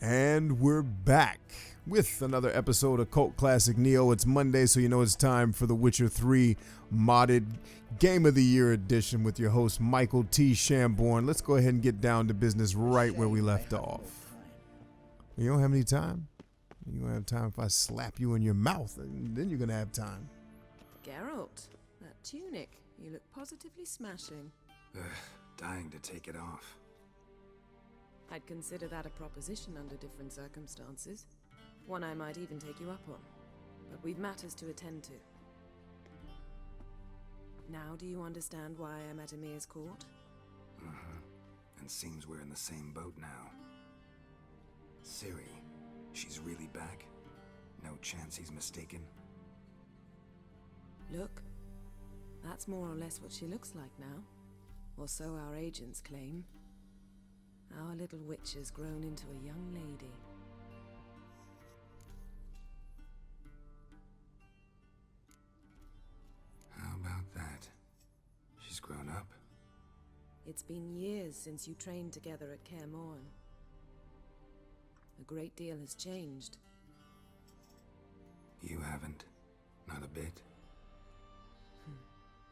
And we're back with another episode of Cult Classic Neo. It's Monday, so you know it's time for the Witcher 3 modded Game of the Year edition with your host, Michael T. Shamborn. Let's go ahead and get down to business right where we left off. You don't have any time? You don't have time if I slap you in your mouth, and then you're going to have time. Geralt, that tunic, you look positively smashing. Dying to take it off. I'd consider that a proposition under different circumstances. One I might even take you up on. But we've matters to attend to. Now do you understand why I'm at Emhyr's court? And seems we're in the same boat now. Ciri, she's really back? No chance he's mistaken? Look, that's more or less what she looks like now. Or so our agents claim. Our little witch has grown into a young lady. How about that? She's grown up? It's been years since you trained together at Kaer Morhen. A great deal has changed. You haven't? Not a bit?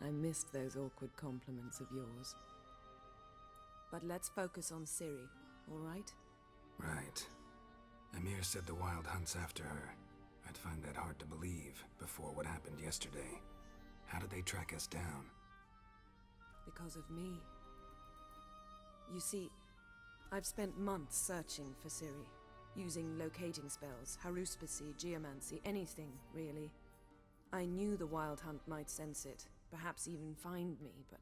I missed those awkward compliments of yours. But let's focus on Ciri, all right? Right. Emhyr said the Wild Hunt's after her. I'd find that hard to believe before what happened yesterday. How did they track us down? Because of me. You see, I've spent months searching for Ciri, using locating spells, haruspicy, geomancy, anything, really. I knew the Wild Hunt might sense it, perhaps even find me, but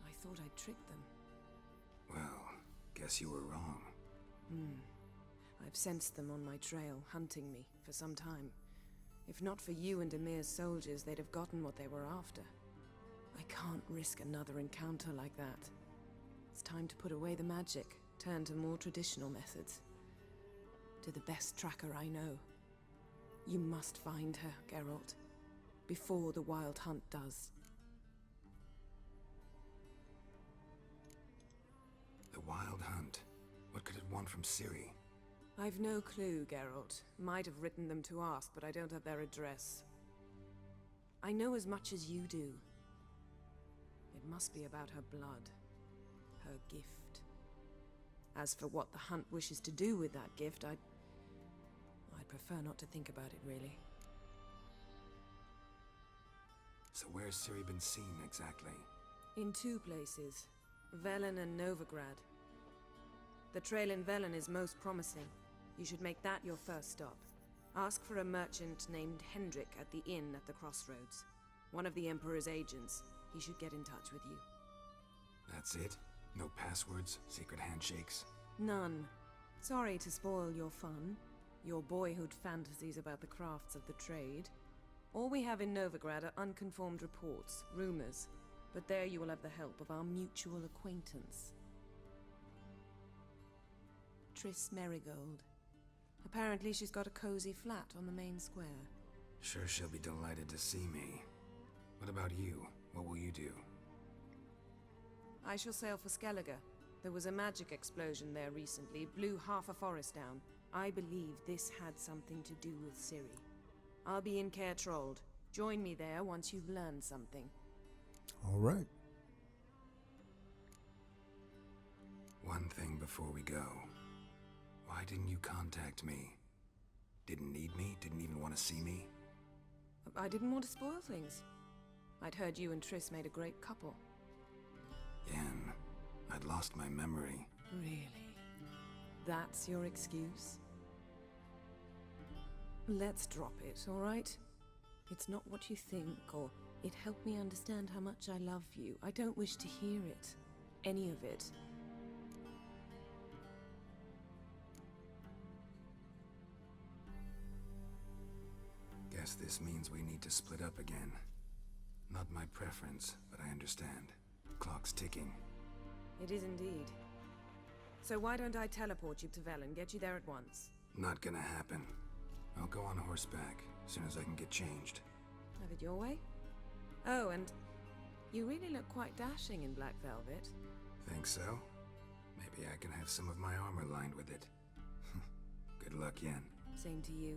I thought I'd trick them. Well, guess you were wrong. I've sensed them on my trail, hunting me, for some time. If not for you and Emhyr's soldiers, they'd have gotten what they were after. I can't risk another encounter like that. It's time to put away the magic, turn to more traditional methods. To the best tracker I know. You must find her, Geralt, before the Wild Hunt does. The Wild Hunt? What could it want from Ciri? I've no clue, Geralt. Might have written them to ask, but I don't have their address. I know as much as you do. It must be about her blood. Her gift. As for what the Hunt wishes to do with that gift, I'd prefer not to think about it, really. So where's Ciri been seen, exactly? In two places. Velen and Novigrad. The trail in Velen is most promising. You should make that your first stop. Ask for a merchant named Hendrik at the inn at the crossroads. One of the Emperor's agents. He should get in touch with you. That's it? No passwords? Secret handshakes? None. Sorry to spoil your fun. Your boyhood fantasies about the crafts of the trade. All we have in Novigrad are unconfirmed reports, rumors. But there you will have the help of our mutual acquaintance. Triss Merigold. Apparently she's got a cozy flat on the main square. Sure she'll be delighted to see me. What about you? What will you do? I shall sail for Skellige. There was a magic explosion there recently, blew half a forest down. I believe this had something to do with Ciri. I'll be in Caer Trold. Join me there once you've learned something. All right. One thing before we go. Why didn't you contact me? Didn't need me? Didn't even want to see me? I didn't want to spoil things. I'd heard you and Triss made a great couple. Yen, I'd lost my memory. Really? That's your excuse? Let's drop it, all right? It's not what you think, or it helped me understand how much I love you. I don't wish to hear it. Any of it. Guess this means we need to split up again. Not my preference, but I understand. Clock's ticking. It is indeed. So why don't I teleport you to Velen, get you there at once? Not gonna happen. I'll go on horseback, as soon as I can get changed. Have it your way? Oh, and you really look quite dashing in black velvet. Think so? Maybe I can have some of my armor lined with it. luck, Yen. Same to you.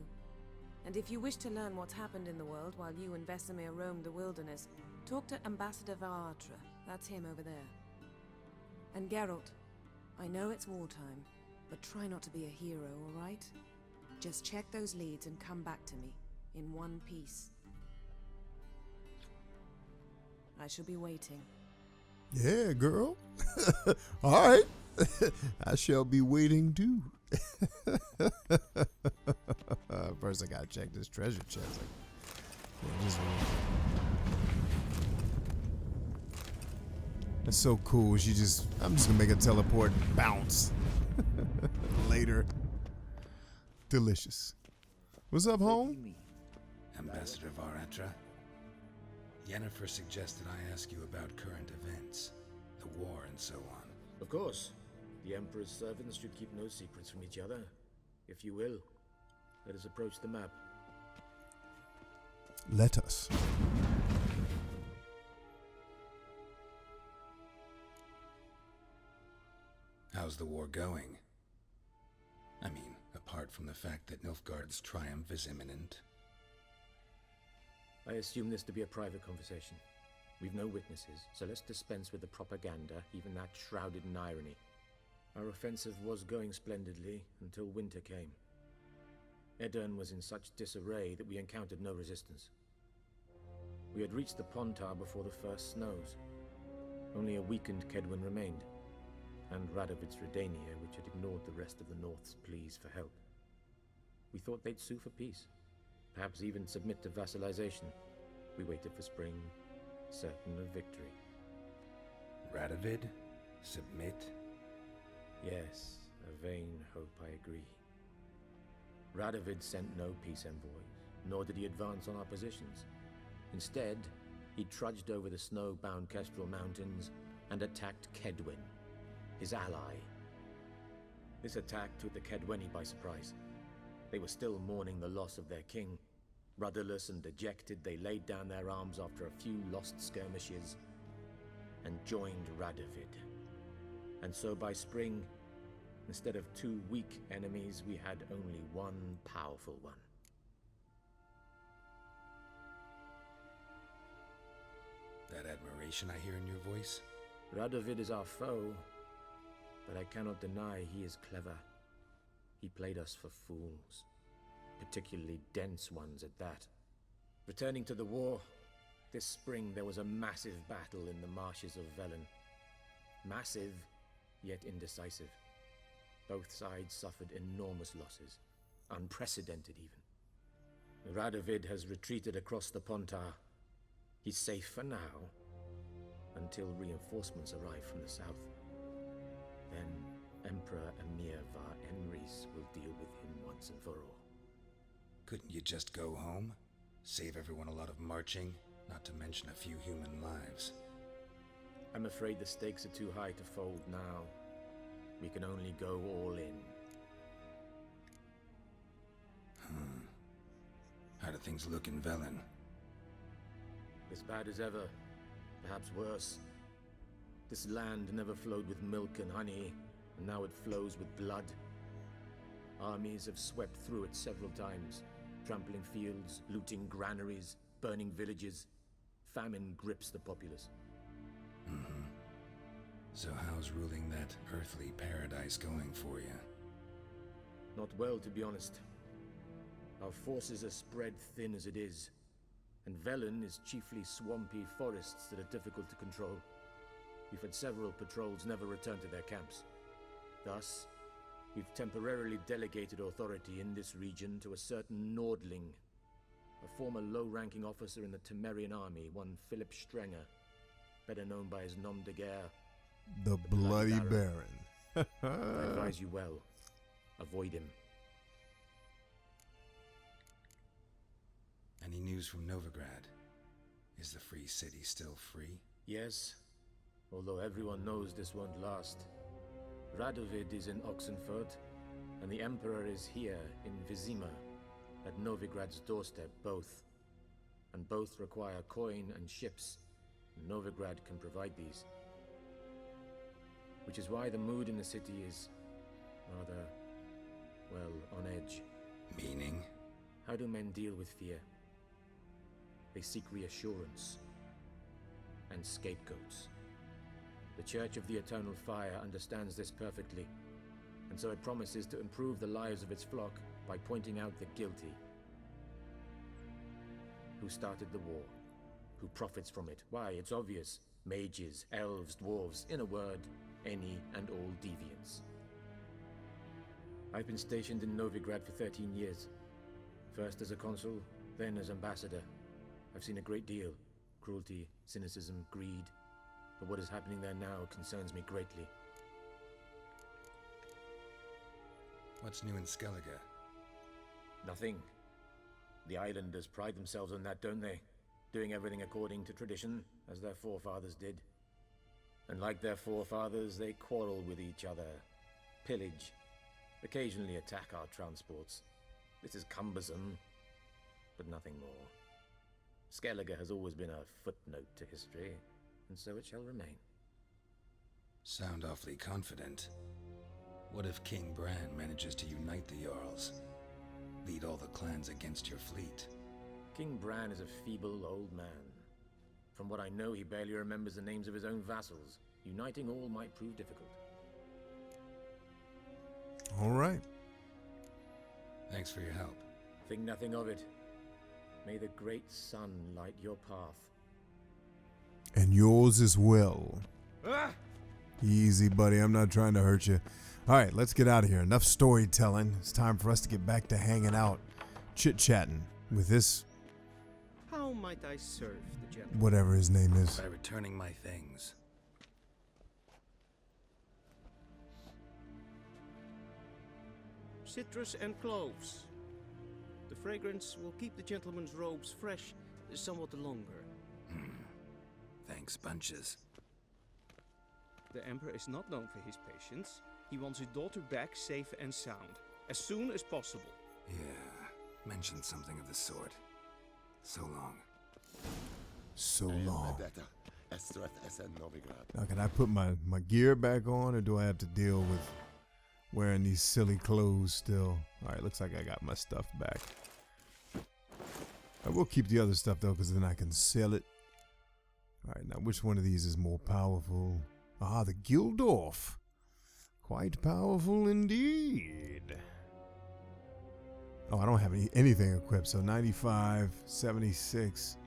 And if you wish to learn what's happened in the world while you and Vesemir roamed the wilderness, talk to Ambassador var Attre. That's him over there. And Geralt, I know it's wartime, but try not to be a hero, all right? Just check those leads and come back to me, in one piece. I shall be waiting. Yeah, girl. All right. I shall be waiting too. First, I gotta check this treasure chest. That's so cool. I'm just gonna make a teleport and bounce. Later. Delicious. What's up, home? Ambassador var Attre. Yennefer suggested I ask you about current events, the war and so on. Of course. The Emperor's servants should keep no secrets from each other. If you will, let us approach the map. Let us. How's the war going? I mean, apart from the fact that Nilfgaard's triumph is imminent. I assume this to be a private conversation. We've no witnesses, so let's dispense with the propaganda, even that shrouded in irony. Our offensive was going splendidly until winter came. Edirn was in such disarray that we encountered no resistance. We had reached the Pontar before the first snows. Only a weakened Kedwen remained, and Radovid's Redania, which had ignored the rest of the North's pleas for help. We thought they'd sue for peace, perhaps even submit to vassalization. We waited for spring, certain of victory. Radovid? Submit? Yes, a vain hope, I agree. Radovid sent no peace envoys, nor did he advance on our positions. Instead, he trudged over the snow-bound Kestrel Mountains and attacked Kedwen, his ally. This attack took the Kedweni by surprise. They were still mourning the loss of their king. Rudderless and dejected, they laid down their arms after a few lost skirmishes and joined Radovid. And so by spring, instead of two weak enemies, we had only one powerful one. That admiration I hear in your voice? Radovid is our foe, but I cannot deny he is clever. He played us for fools, particularly dense ones at that. Returning to the war, this spring there was a massive battle in the marshes of Velen. Massive, yet indecisive. Both sides suffered enormous losses, unprecedented even. Radovid has retreated across the Pontar. He's safe for now, until reinforcements arrive from the south. Then Emperor Emhyr var Emreis will deal with him once and for all. Couldn't you just go home? Save everyone a lot of marching, not to mention a few human lives. I'm afraid the stakes are too high to fold now. We can only go all in. How do things look in Velen? As bad as ever, perhaps worse. This land never flowed with milk and honey, and now it flows with blood. Armies have swept through it several times, trampling fields, looting granaries, burning villages. Famine grips the populace. So how's ruling that earthly paradise going for you? Not well, to be honest. Our forces are spread thin as it is, and Velen is chiefly swampy forests that are difficult to control. We've had several patrols never return to their camps. Thus, we've temporarily delegated authority in this region to a certain Nordling, a former low-ranking officer in the Temerian army, one Philip Strenger, better known by his nom de guerre, The Bloody Baron. I advise you well. Avoid him. Any news from Novigrad? Is the free city still free? Yes, although everyone knows this won't last. Radovid is in Oxenfurt, and the Emperor is here in Vizima, at Novigrad's doorstep, both. And both require coin and ships. Novigrad can provide these. Which is why the mood in the city is rather, well, on edge. Meaning? How do men deal with fear? They seek reassurance and scapegoats. The Church of the Eternal Fire understands this perfectly, and so it promises to improve the lives of its flock by pointing out the guilty. Who started the war? Who profits from it? Why, it's obvious. Mages, elves, dwarves, in a word, any and all deviants. I've been stationed in Novigrad for 13 years. First as a consul, then as ambassador. I've seen a great deal. Cruelty, cynicism, greed. But what is happening there now concerns me greatly. What's new in Skellige? Nothing. The islanders pride themselves on that, don't they? Doing everything according to tradition, as their forefathers did. And like their forefathers, they quarrel with each other, pillage, occasionally attack our transports. This is cumbersome, but nothing more. Skellige has always been a footnote to history, and so it shall remain. Sound awfully confident. What if King Bran manages to unite the Jarls? Lead all the clans against your fleet? King Bran is a feeble old man. From what I know, he barely remembers the names of his own vassals. Uniting all might prove difficult. All right. Thanks for your help. Think nothing of it. May the great sun light your path. And yours as well. Easy, buddy. I'm not trying to hurt you. All right, let's get out of here. Enough storytelling. It's time for us to get back to hanging out, chit-chatting with this, How might I serve the gentleman? whatever his name is. By returning my things. Citrus and cloves. The fragrance will keep the gentleman's robes fresh somewhat longer. Thanks, bunches. The Emperor is not known for his patience. He wants his daughter back safe and sound, as soon as possible. Yeah, mentioned something of the sort. So long. So long. Vendetta, Estreth Essen Novigrad. Now, can I put my gear back on, or do I have to deal with wearing these silly clothes still? All right, looks like I got my stuff back. I will keep the other stuff, though, because then I can sell it. All right, now, which one of these is more powerful? Ah, the Gildorf. Quite powerful indeed. Oh, I don't have anything equipped, so 95, 76.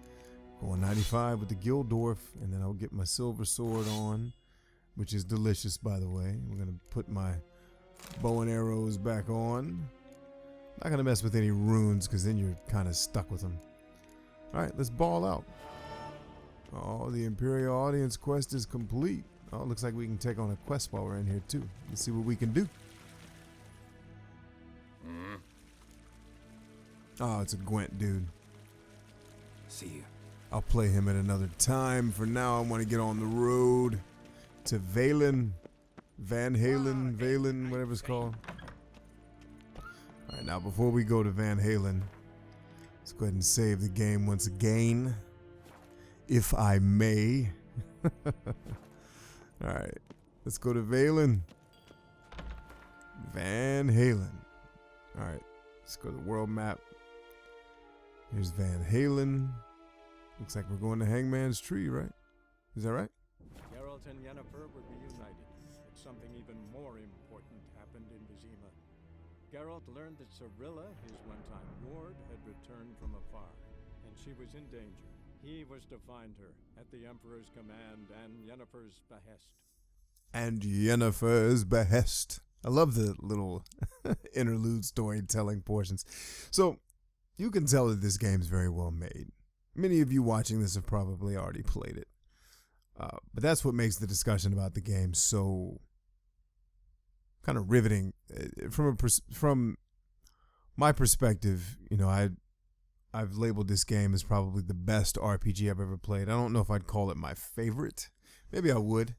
Going 95 with the Gildorf, and then I'll get my silver sword on, which is delicious, by the way. We're going to put my bow and arrows back on. Not going to mess with any runes, because then you're kind of stuck with them. All right, let's ball out. Oh, the Imperial Audience quest is complete. Oh, it looks like we can take on a quest while we're in here, too. Let's see what we can do. Oh, it's a Gwent dude. See you. I'll play him at another time. For now, I want to get on the road to Velen. Van Halen, Velen, whatever it's called. All right, now before we go to Van Halen, let's go ahead and save the game once again, if I may. All right, let's go to Velen. Van Halen. All right, let's go to the world map. Here's Van Halen. Looks like we're going to Hangman's Tree, right? Is that right? Geralt and Yennefer would be united, but something even more important happened in Vizima. Geralt learned that Cirilla, his one-time ward, had returned from afar, and she was in danger. He was to find her at the Emperor's command and Yennefer's behest. And Yennefer's behest. I love the little interlude storytelling portions. So, you can tell that this game's very well made. Many of you watching this have probably already played it. But that's what makes the discussion about the game so kind of riveting. From my perspective, you know, I've labeled this game as probably the best RPG I've ever played. I don't know if I'd call it my favorite. Maybe I would.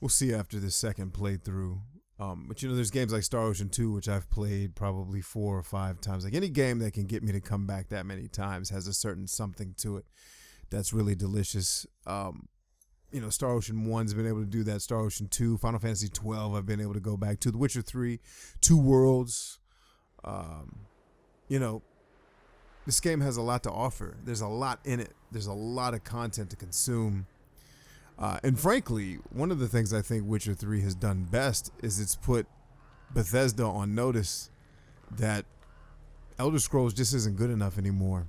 We'll see after the second playthrough. But you know, there's games like Star Ocean 2, which I've played probably 4 or 5 times. Like any game that can get me to come back that many times has a certain something to it that's really delicious. You know, Star Ocean 1's been able to do that. Star Ocean 2, Final Fantasy 12, I've been able to go back to. The Witcher 3, Two Worlds. you know, this game has a lot to offer. There's a lot in it. There's a lot of content to consume. And frankly, one of the things I think Witcher 3 has done best is it's put Bethesda on notice that Elder Scrolls just isn't good enough anymore.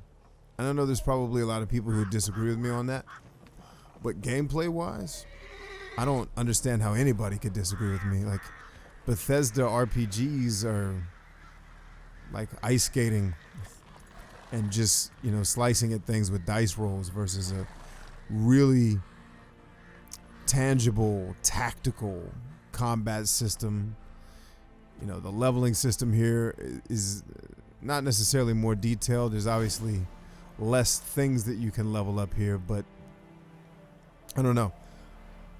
And I know there's probably a lot of people who disagree with me on that. But gameplay-wise, I don't understand how anybody could disagree with me. Like, Bethesda RPGs are like ice skating and just, you know, slicing at things with dice rolls versus a really tangible, tactical combat system. You know, the leveling system here is not necessarily more detailed. There's obviously less things that you can level up here, but I don't know.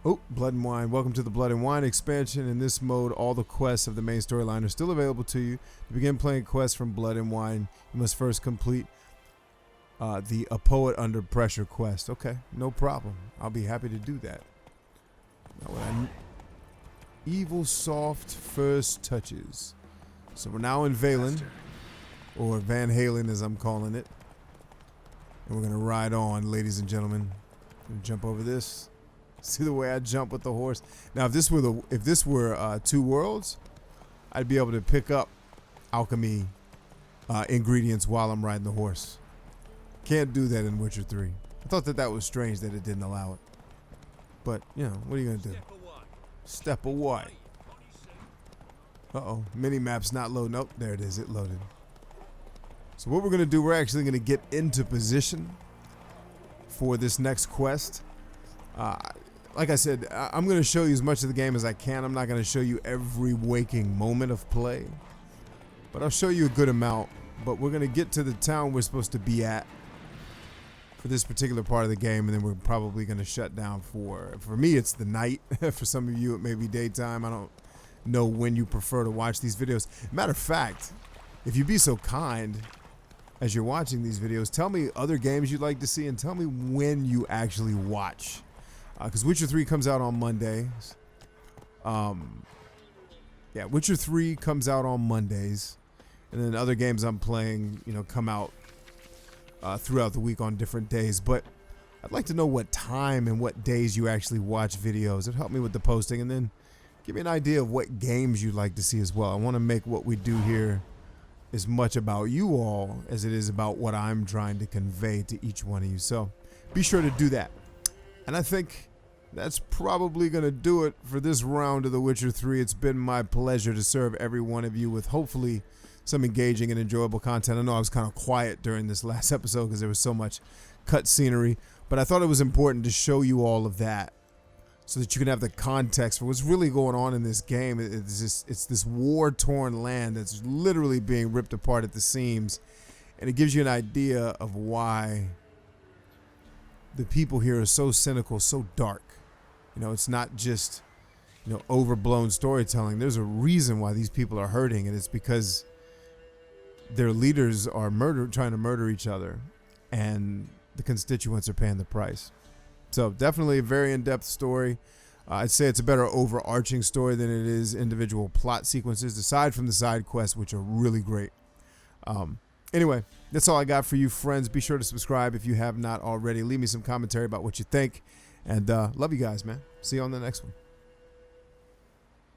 Oh, Blood and Wine. Welcome to the Blood and Wine expansion. In this mode, all the quests of the main storyline are still available to you. To begin playing quests from Blood and Wine, you must first complete the A Poet Under Pressure quest. Okay, no problem. I'll be happy to do that. Now, Evil Soft First Touches. So we're now in Velen, or Van Halen as I'm calling it. And we're going to ride on, ladies and gentlemen. I'm gonna jump over this. See the way I jump with the horse. Now, if this were Two Worlds, I'd be able to pick up alchemy ingredients while I'm riding the horse. Can't do that in Witcher 3. I thought that was strange that it didn't allow it. But, you know, what are you gonna do? Step away. Uh-oh, mini-map's not loading. Nope, there it is. It loaded. So what we're gonna do, we're actually gonna get into position for this next quest. Like I said, I'm going to show you as much of the game as I can. I'm not going to show you every waking moment of play, but I'll show you a good amount. But we're going to get to the town we're supposed to be at for this particular part of the game, and then we're probably going to shut down for me, it's the night. For some of you, it may be daytime. I don't know when you prefer to watch these videos. Matter of fact, if you'd be so kind, as you're watching these videos, tell me other games you'd like to see and tell me when you actually watch. Because Witcher 3 comes out on Mondays. Yeah, Witcher 3 comes out on Mondays. And then other games I'm playing, you know, come out throughout the week on different days. But I'd like to know what time and what days you actually watch videos. It'd help me with the posting. And then give me an idea of what games you'd like to see as well. I want to make what we do here as much about you all as it is about what I'm trying to convey to each one of you. So be sure to do that. And I think that's probably going to do it for this round of The Witcher 3. It's been my pleasure to serve every one of you with hopefully some engaging and enjoyable content. I know I was kind of quiet during this last episode because there was so much cut scenery, but I thought it was important to show you all of that so that you can have the context for what's really going on in this game. It's this war-torn land that's literally being ripped apart at the seams, and it gives you an idea of why the people here are so cynical, so dark. You know, it's not just, you know, overblown storytelling. There's a reason why these people are hurting, and it's because their leaders are trying to murder each other, and the constituents are paying the price. So definitely a very in-depth story. I'd say it's a better overarching story than it is individual plot sequences, aside from the side quests, which are really great. Anyway, that's all I got for you, friends. Be sure to subscribe if you have not already. Leave me some commentary about what you think. And love you guys, man. See you on the next one.